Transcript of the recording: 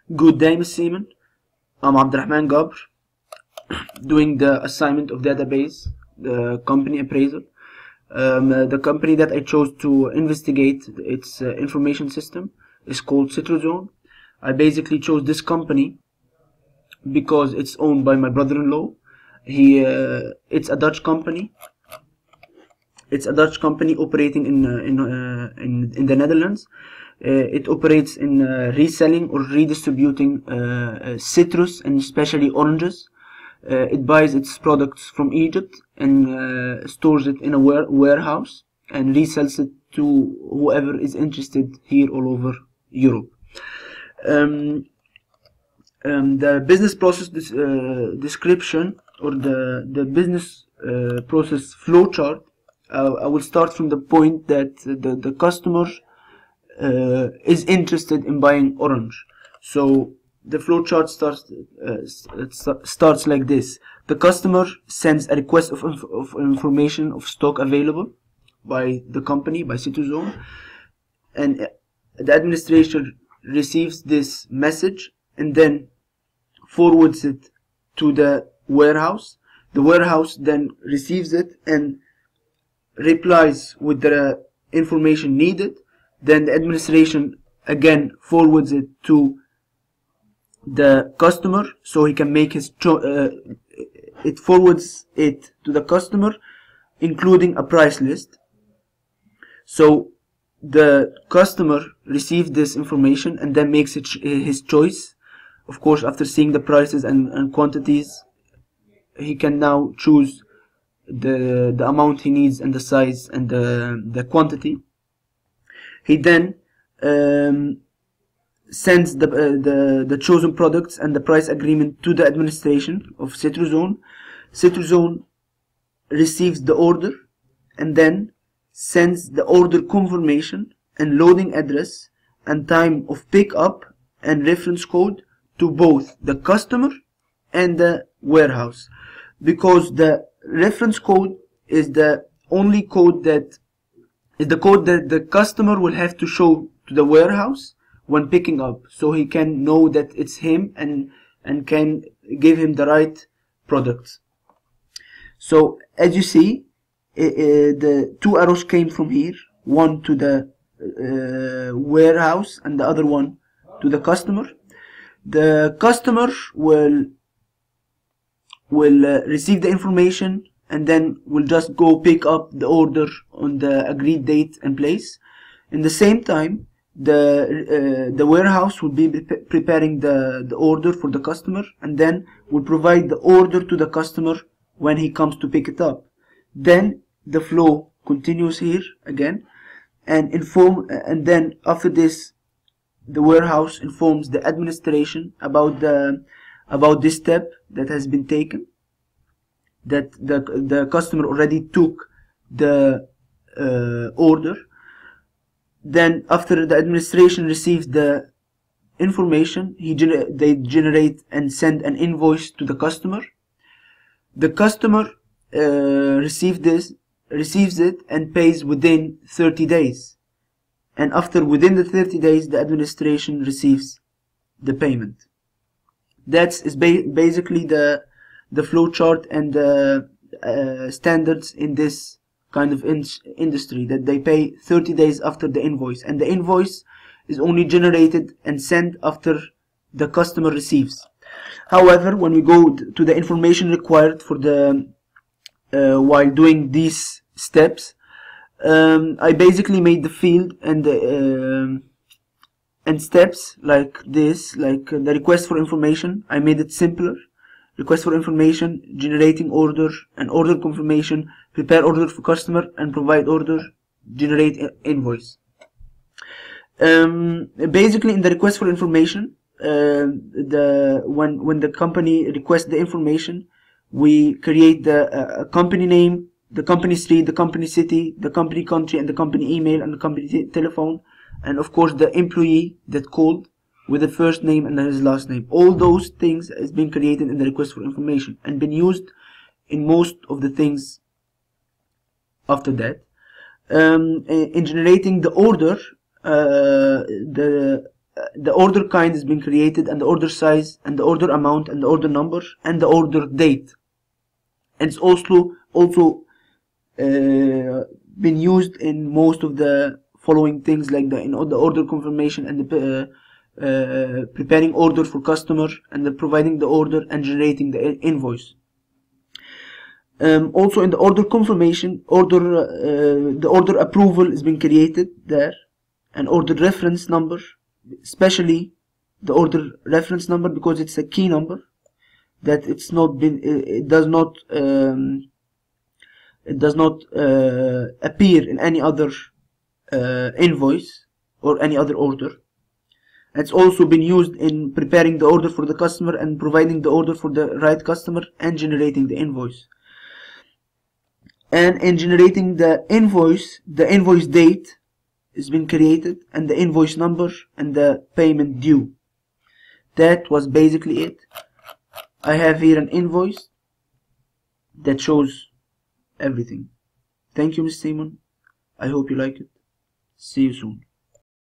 Good day, Ms. Seaman. I'm Abdelrahman Gabr, doing the assignment of database, the company appraisal. The company that I chose to investigate its information system is called Citrozone. I basically chose this company because it's owned by my brother-in-law. It's a Dutch company. It's a Dutch company operating in the Netherlands. It operates in reselling or redistributing citrus and especially oranges. It buys its products from Egypt and stores it in a warehouse and resells it to whoever is interested here all over Europe. The business process description or the business process flowchart. I will start from the point that the customer is interested in buying orange. So the flowchart starts like this. The customer sends a request of information of stock available by the company, by Citrozone, and the administrator receives this message and then forwards it to the warehouse. The warehouse then receives it and replies with the information needed. Then the administration again forwards it to the customer so he can make his it forwards it to the customer including a price list. So the customer receives this information and then makes his choice. Of course, after seeing the prices and quantities, he can now choose the amount he needs and the size and the quantity. He then sends the chosen products and the price agreement to the administration of Citrozone. Citrozone receives the order and then sends the order confirmation and loading address and time of pickup and reference code to both the customer and the warehouse, because the reference code is the only code that is the code that the customer will have to show to the warehouse when picking up, so he can know that it's him and can give him the right products. So as you see, the two arrows came from here, one to the warehouse and the other one to the customer. The customer will receive the information and then will just go pick up the order on the agreed date and place. In the same time, the warehouse will be preparing the order for the customer and then will provide the order to the customer when he comes to pick it up. Then the flow continues here again and then after this the warehouse informs the administration about this step that has been taken, that the customer already took the order. Then after the administration receives the information, they generate and send an invoice to the customer. The customer receives it and pays within 30 days. And within the 30 days, the administration receives the payment. That's basically the flowchart and the standards in this kind of industry, that they pay 30 days after the invoice, and the invoice is only generated and sent after the customer receives. However, when we go to the information required for while doing these steps, I basically made the field and steps like this, like the request for information. I made it simpler. Request for information, generating order, and order confirmation, prepare order for customer, and provide order, generate invoice. Basically, in the request for information, when the company requests the information, we create the company name, the company street, the company city, the company country, and the company email and the company telephone, and of course the employee that called with the first name and his last name. All those things has been created in the request for information and been used in most of the things after that. In generating the order, the order kind has been created, and the order size, and the order amount, and the order number, and the order date. And it's also been used in most of the following things, like the order confirmation, and the preparing order for customer, and the providing the order, and generating the invoice. Also in the order confirmation, the order approval has been created there, an order reference number, especially the order reference number, because it's a key number that it does not appear in any other invoice or any other order. It's also been used in preparing the order for the customer, and providing the order for the right customer, and generating the invoice. And in generating the invoice date has been created, and the invoice number, and the payment due. That was basically it. I have here an invoice that shows everything. Thank you, Ms. Simon. I hope you like it. See you soon.